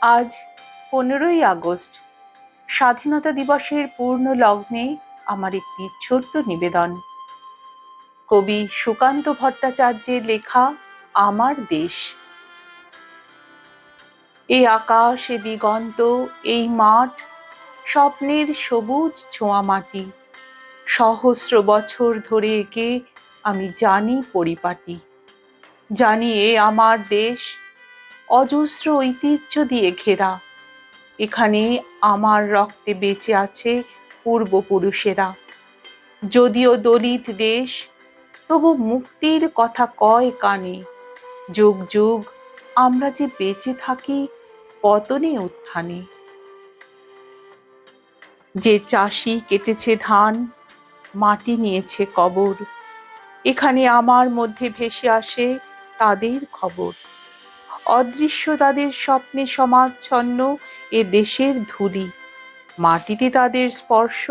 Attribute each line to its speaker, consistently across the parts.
Speaker 1: আজ 15ই আগস্ট, স্বাধীনতা দিবসের পূর্ণ লগ্নে আমার একটি ছোট্ট নিবেদন। কবি সুকান্ত ভট্টাচার্যের লেখা আমার দেশ। এই আকাশ, এ দিগন্ত, এই মাঠ, স্বপ্নের সবুজ ছোঁয়া মাটি, সহস্র বছর ধরে একে আমি জানি পরিপাটি। জানি এ আমার দেশ, অজস্র ঐতিহ্য দিয়ে ঘেরা। এখানে আমার রক্তে বেঁচে আছে পূর্বপুরুষেরা। যদিও দলিত দেশ, তবু মুক্তির কথা কয় কানে। যুগ যুগ আমরা যে বেঁচে থাকি পতনে উত্থানে। যে চাষি কেটেছে ধান, মাটি নিয়েছে কবর। এখানে আমার মধ্যে ভেসে আসে তাদের খবর। অদৃশ্য তাদের স্বপ্নে সমাচ্ছন্ন এ দেশের ধূলি। মাটিতে তাদের স্পর্শ,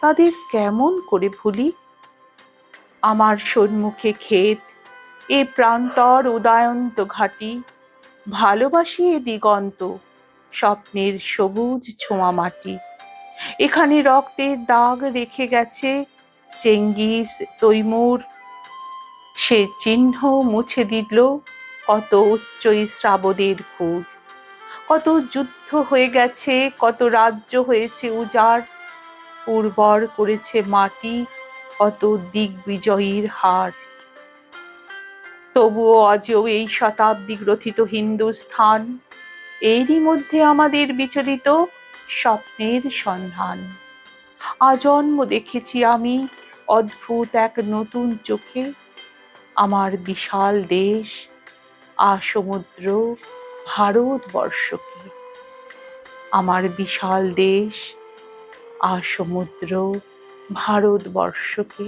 Speaker 1: তাদের কেমন করে ভুলি। আমার সম্মুখে ক্ষেত, এ প্রান্তর উদয়ন্ত ঘাটি, ভালোবাসি এ দিগন্ত, স্বপ্নের সবুজ ছোঁয়া মাটি। এখানে রক্তের দাগ রেখে গেছে চেঙ্গিস, তৈমুর। সে চিহ্ন মুছে দিল কত উচ্চ শ্রাবদের খুর। কত যুদ্ধ হয়ে গেছে, কত রাজ্য হয়েছে উজাড়। উর্বর করেছে মাটি কত দিগ্বিজয়ীর হার। তবুও আজও এই শতাব্দী গ্রথিত হিন্দুস্থান, এরই মধ্যে আমাদের বিচলিত স্বপ্নের সন্ধান। আজন্ম দেখেছি আমি অদ্ভুত এক নতুন চোখে আমার বিশাল দেশ আসমুদ্র ভারতবর্ষকে। আমার বিশাল দেশ আসমুদ্র ভারতবর্ষকে।